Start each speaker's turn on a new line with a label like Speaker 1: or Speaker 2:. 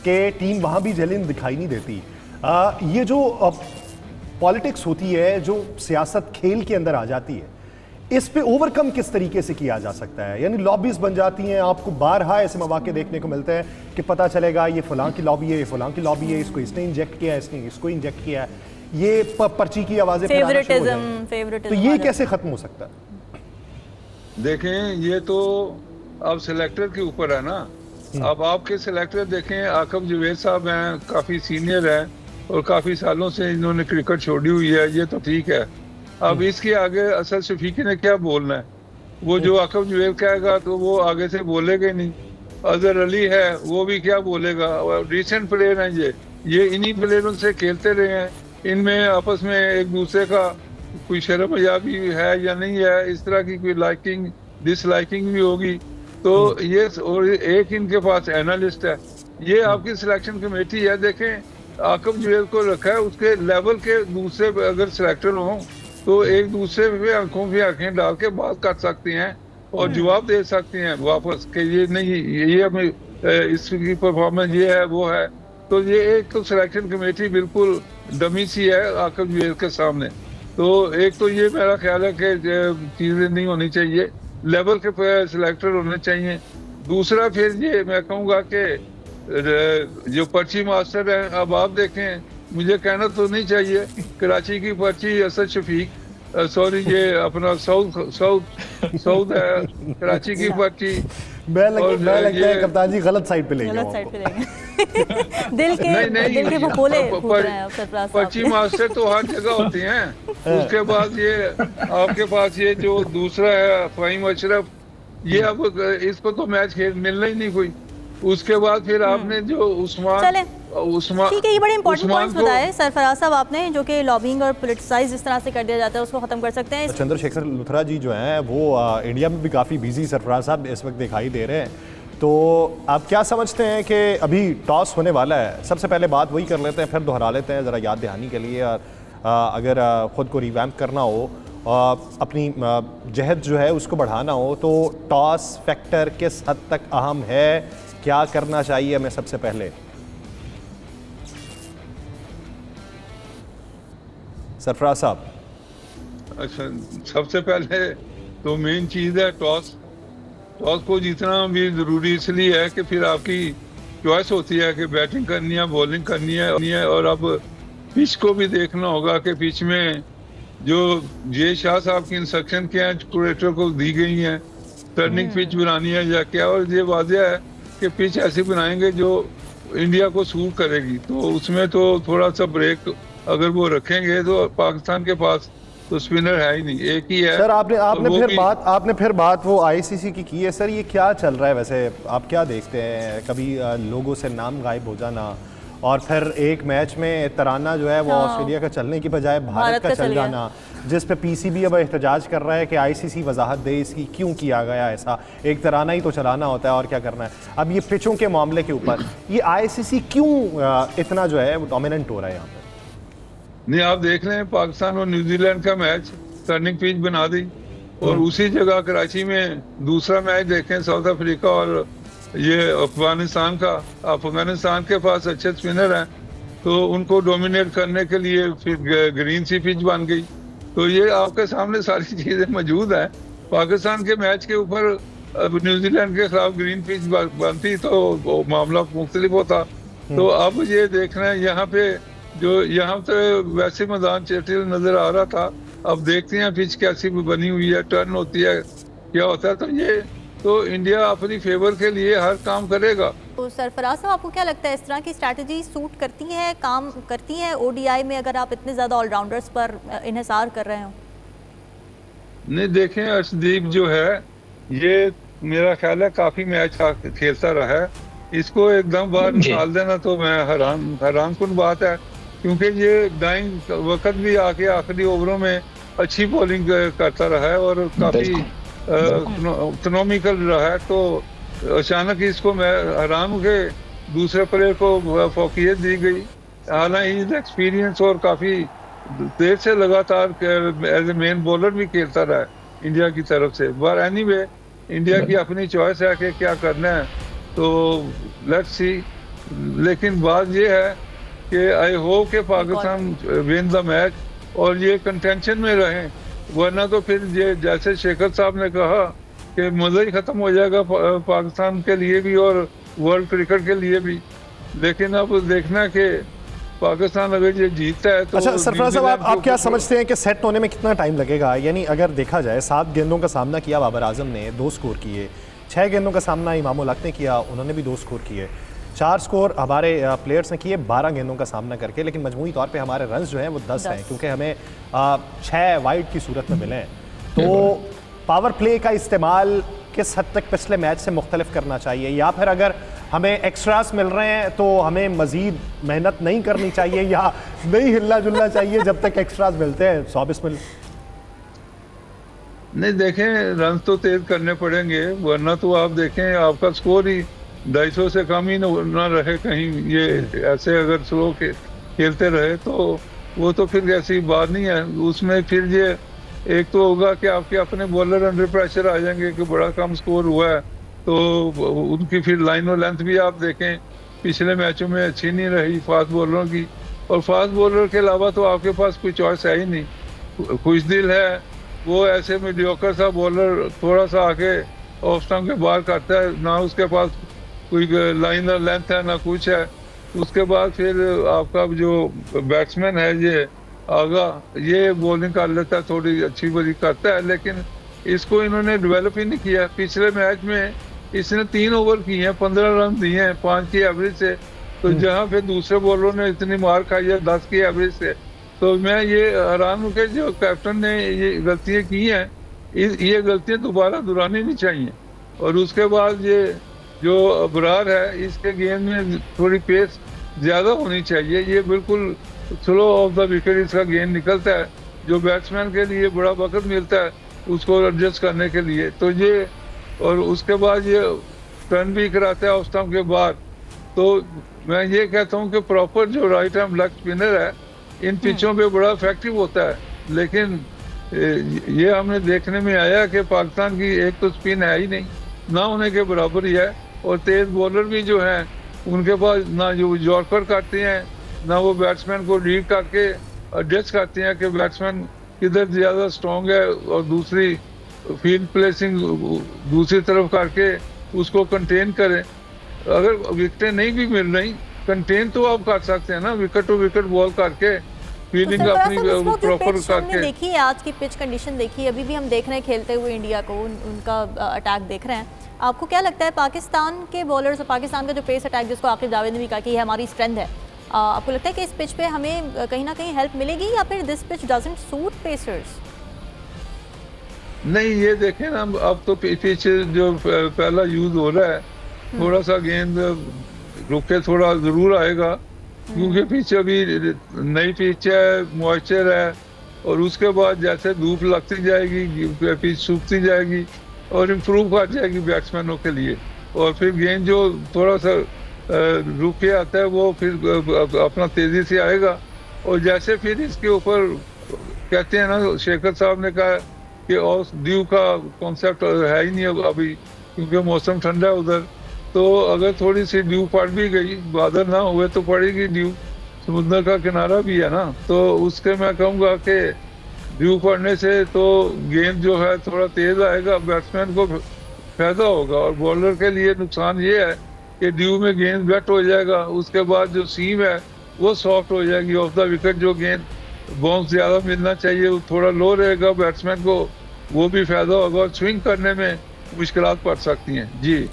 Speaker 1: कि टीम वहाँ भी जेलिन दिखाई नहीं देती। ये जो पॉलिटिक्स होती है, जो सियासत खेल के अंदर आ जाती है, इस पे ओवरकम किस तरीके से किया जा सकता है? यानी लॉबीज बन जाती हैं, आपको बारहा ऐसे मौके देखने को मिलते हैं कि पता चलेगा ये फलां की लॉबी है, ये फलां की लॉबी है, इसको इसने इंजेक्ट किया है, इसने इसको इंजेक्ट किया है, ये पर्ची की आवाज़ें फेवरेटिज्म, तो ये कैसे खत्म हो सकता है?
Speaker 2: देखें, ये तो अब सिलेक्टर के ऊपर है ना। अब आपके सिलेक्टर देखें, आकब जुवेद साहब हैं, काफ़ी सीनियर हैं और काफ़ी सालों से इन्होंने क्रिकेट छोड़ी हुई है, ये तो ठीक है। अब इसके आगे असद शफीकी ने क्या बोलना है? वो जो आकब जुवेद कहेगा तो वो आगे से बोलेगा ही नहीं। अजहर अली है, वो भी क्या बोलेगा? रिसेंट प्लेयर हैं ये इन्हीं प्लेयरों से खेलते रहे हैं, इनमें आपस में एक दूसरे का कोई शर्म मजाबी है या नहीं है, इस तरह की कोई लाइकिंग डिसलाइकिंग भी होगी। तो ये, और एक इनके पास एनालिस्ट है, ये आपकी सिलेक्शन कमेटी है। देखें, आकब जुवेद को रखा है, उसके लेवल के दूसरे अगर सिलेक्टर हों तो एक दूसरे पे आंखों पे आंखें डाल के बात कर सकती हैं और जवाब दे सकती हैं वापस कि ये नहीं, ये हमें इसकी परफॉर्मेंस ये है वो है। तो ये एक तो सिलेक्शन कमेटी बिल्कुल डमी सी है आकब जुवेद के सामने। तो एक तो ये मेरा ख्याल है कि चीज़ें नहीं होनी चाहिए, लेवल के सिलेक्टर होने चाहिए। दूसरा फिर ये मैं कहूँगा कि जो पर्ची मास्टर है, अब आप देखें, मुझे कहना तो नहीं चाहिए, कराची की पर्ची असद शफीक, सॉरी ये अपना साउथ है कराची की पर्ची।
Speaker 1: मैं लगता है कप्तान जी गलत साइड पे ले गए
Speaker 3: दिल के भोले
Speaker 2: पर्ची मास्टर तो हर जगह होती हैं। उसके बाद ये आपके पास ये जो दूसरा है फ़हीम अशरफ, ये अब इसको तो मैच खेल मिलना ही नहीं कोई। उसके बाद फिर आपने जो उस्मान,
Speaker 3: ठीक है, ये बड़े इंपॉर्टेंट पॉइंट्स बताए सरफराज साहब आपने, जो कि लॉबिंग और पॉलिटिसाइज इस तरह से कर दिया जाता है उसको खत्म कर सकते हैं।
Speaker 1: चंद्रशेखर लुथरा जी जो हैं वो इंडिया में भी काफ़ी बिजी सरफराज साहब इस वक्त दिखाई दे रहे हैं, तो आप क्या समझते हैं कि अभी टॉस होने वाला है? सबसे पहले बात वही कर लेते हैं, फिर दोहरा लेते हैं ज़रा याद दहानी के लिए। अगर ख़ुद को रिवैम्प करना हो, अपनी जहद जो है उसको बढ़ाना हो, तो टॉस फैक्टर किस हद तक अहम है? क्या करना चाहिए हमें सबसे पहले? सरफराज साहब।
Speaker 2: अच्छा, सबसे पहले तो मेन चीज़ है टॉस। टॉस को जीतना भी ज़रूरी इसलिए है कि फिर आपकी चॉइस होती है कि बैटिंग करनी है, बॉलिंग करनी है। और अब पिच को भी देखना होगा कि पिच में जो जे शाह साहब की इंस्ट्रक्शन क्या है, क्यूरेटर को दी गई हैं, टर्निंग पिच बनानी है या क्या। और ये वाज़ह है कि पिच ऐसी बनाएंगे जो इंडिया को सूट करेगी, तो उसमें तो थोड़ा सा ब्रेक अगर वो रखेंगे तो पाकिस्तान के पास तो स्पिनर है ही नहीं, एक ही है।
Speaker 1: सर आपने फिर बात वो आईसीसी की है। सर ये क्या चल रहा है वैसे, आप क्या देखते हैं? कभी लोगों से नाम गायब हो जाना और फिर एक मैच में तराना जो है वो ऑस्ट्रेलिया का चलने की बजाय भारत का चल जाना, जिस पे पीसीबी अब एहतजाज कर रहा है कि आईसीसी वजाहत दे इसकी क्यों किया गया ऐसा। एक तराना ही तो चलाना होता है और क्या करना है। अब ये पिचों के मामले के ऊपर ये आईसीसी क्यों इतना जो है वो डोमिनेंट हो रहा है यहाँ पर?
Speaker 2: नहीं, आप देख रहे हैं पाकिस्तान और न्यूजीलैंड का मैच टर्निंग पिच बना दी, और उसी जगह कराची में दूसरा मैच देखें साउथ अफ्रीका और ये अफगानिस्तान का। अफगानिस्तान के पास अच्छे स्पिनर हैं, तो उनको डोमिनेट करने के लिए फिर ग्रीन सी पिच बन गई। तो ये आपके सामने सारी चीज़ें मौजूद हैं। पाकिस्तान के मैच के ऊपर न्यूजीलैंड के खिलाफ ग्रीन पिच बनती तो मामला मुख्तलिफ होता। तो अब ये देखना है यहाँ पे, जो यहाँ तो वैसे मैदान चेटिल नजर आ रहा था, अब देखते हैं पिच कैसी बनी हुई है, टर्न होती है, क्या होता है। तो ये तो इंडिया अपनी फेवर के लिए हर काम करेगा।
Speaker 3: तो सरफराज साहब, आपको क्या लगता है इस तरह की स्ट्रैटेजी सूट करती है, काम करती है ओडीआई में, अगर आप इतने ज़्यादा ऑलराउंडर्स पर इन्हिसार कर रहे हो?
Speaker 2: नहीं, देखें, अर्शदीप जो है ये मेरा ख्याल है काफ़ी मैच खेलता रहा है, इसको एकदम बाहर निकाल देना तो मैं हैरान कुन बात है, क्योंकि ये डाइंग वक्त भी आके आखिरी ओवरों में अच्छी बॉलिंग करता रहा है और काफ़ी इकोनॉमिकल रहा है। तो अचानक इसको मैं हैरान हूँ कि दूसरे प्लेयर को फौकियत दी गई। हालांकि एक्सपीरियंस और काफ़ी देर से लगातार एज ए मेन बॉलर भी खेलता रहा है इंडिया की तरफ से। बट एनीवे, इंडिया की अपनी चॉइस है कि क्या करना है, तो लेट्स सी। लेकिन बात ये है कि आई होप कि पाकिस्तान विन द मैच और ये कंटेंशन में रहे, वरना तो फिर ये जैसे शेखर साहब ने कहा कि मज़ा ही ख़त्म हो जाएगा पाकिस्तान के लिए भी और वर्ल्ड क्रिकेट के लिए भी। लेकिन अब देखना कि पाकिस्तान अगर ये जीतता है तो
Speaker 1: अच्छा सरफराज साहब, आप क्या समझते हैं कि सेट होने में कितना टाइम लगेगा? यानी अगर देखा जाए 7 गेंदों का सामना किया बाबर आजम ने, 2 स्कोर किए, 6 गेंदों का सामना इमामुल हक ने किया, उन्होंने भी 2 स्कोर किए, 4 स्कोर हमारे प्लेयर्स ने किए 12 गेंदों का सामना करके, लेकिन मजमूई तौर पे हमारे रन्स जो हैं वो 10 हैं, क्योंकि हमें 6 वाइड की सूरत में मिले हैं। तो पावर प्ले का इस्तेमाल किस हद तक पिछले मैच से मुख्तलिफ करना चाहिए, या फिर अगर हमें एक्स्ट्रास मिल रहे हैं तो हमें मज़ीद मेहनत नहीं करनी चाहिए या नहीं हिलना जुलना चाहिए जब तक एक्स्ट्रास मिलते हैं? 100 बिस्मिल।
Speaker 2: नहीं, देखें रन तो तेज करने पड़ेंगे, वरना तो आप देखें आपका स्कोर ही 250 से कम ही ना रहे कहीं। ये ऐसे अगर स्लो खेलते रहे तो वो तो फिर ऐसी बात नहीं है। उसमें फिर ये एक तो होगा कि आपके अपने बॉलर अंडर प्रेशर आ जाएंगे कि बड़ा कम स्कोर हुआ है, तो उनकी फिर लाइन और लेंथ भी आप देखें पिछले मैचों में अच्छी नहीं रही फास्ट बॉलरों की। और फास्ट बॉलर के अलावा तो आपके पास कोई चॉइस है ही नहीं। खुशदिल है, वो ऐसे मीडियोकर सा बॉलर थोड़ा सा आके ऑफ स्टंप के बाहर करता है, ना उसके पास कोई लाइन और लेंथ है ना कुछ है। उसके बाद फिर आपका जो बैट्समैन है ये आगा, ये बॉलिंग कर लेता है, थोड़ी अच्छी बॉलिंग करता है, लेकिन इसको इन्होंने डेवलप ही नहीं किया। पिछले मैच में इसने 3 ओवर किए हैं, 15 रन दिए हैं 5 की एवरेज से, तो जहाँ पे दूसरे बॉलरों ने इतनी मार खाई है 10 की एवरेज से। तो मैं ये हैरान हूँ कि जो कैप्टन ने ये गलतियाँ की हैं, ये गलतियाँ दोबारा दोहरानी नहीं चाहिए। और उसके बाद ये जो अबरार है, इसके गेंद में थोड़ी पेस ज़्यादा होनी चाहिए। ये बिल्कुल स्लो ऑफ द विकेट इसका गेंद निकलता है, जो बैट्समैन के लिए बड़ा वक्त मिलता है उसको एडजस्ट करने के लिए। तो ये और उसके बाद ये टर्न भी कराता है ऑफ स्टंप के बाद। तो मैं ये कहता हूँ कि प्रॉपर जो राइट हैंड लेग स्पिनर है इन पिचों पे बड़ा इफेक्टिव होता है। लेकिन ये हमने देखने में आया कि पाकिस्तान की एक तो स्पिन है ही नहीं, ना होने के बराबर ही है। और तेज बॉलर भी जो हैं उनके पास ना जो यॉर्कर करते हैं, ना वो बैट्समैन को रीड करके एडजस्ट करते हैं कि बैट्समैन किधर ज़्यादा स्ट्रॉन्ग है, और दूसरी फील्ड प्लेसिंग दूसरी तरफ करके उसको कंटेन करें। अगर विकेटें नहीं भी मिल रही, कंटेन तो आप कर सकते हैं ना, विकेट टू विकेट बॉल करके, फील्डिंग अपनी प्रॉपर करके।
Speaker 3: देखिए आज की पिच कंडीशन देखिए, अभी भी हम देख रहे हैं खेलते हुए इंडिया को, उनका अटैक देख रहे हैं। आपको क्या लगता है पाकिस्तान के बॉलर्स और पाकिस्तान का जो पेस अटैक, जिसको आखिर जावेद ने भी कहा कि ये हमारी स्ट्रेंथ है, आपको लगता है कि इस पिच पे हमें कहीं ना कहीं हेल्प मिलेगी, या फिर this pitch doesn't suit pacers?
Speaker 2: नहीं, ये देखें ना, अब तो पिच जो पहला यूज हो रहा है, थोड़ा सा गेंद रुके थोड़ा जरूर आएगा, क्योंकि पिच अभी नई पिच है, मॉइस्चर है, और उसके बाद जैसे धूप लगती जाएगी पिच सूखती जाएगी और इम्प्रूव कर जाएगी बैट्समैनों के लिए। और फिर गेंद जो थोड़ा सा रुक के आता है वो फिर अपना तेजी से आएगा। और जैसे फिर इसके ऊपर कहते हैं ना, शेखर साहब ने कहा कि और ड्यू का कॉन्सेप्ट है ही नहीं अभी, क्योंकि मौसम ठंडा है उधर। तो अगर थोड़ी सी ड्यू पड़ भी गई, बादल ना हुए तो पड़ेगी ड्यू, समुद्र का किनारा भी है ना, तो उसके मैं कहूँगा कि ड्यू पड़ने से तो गेंद जो है थोड़ा तेज आएगा, बैट्समैन को फायदा होगा। और बॉलर के लिए नुकसान ये है कि ड्यू में गेंद वेट हो जाएगा, उसके बाद जो सीम है वो सॉफ्ट हो जाएगी। ऑफ द विकेट जो गेंद बाउंस ज़्यादा मिलना चाहिए वो थोड़ा लो रहेगा, बैट्समैन को वो भी फायदा होगा, और स्विंग करने में मुश्किलात पड़ सकती हैं। जी।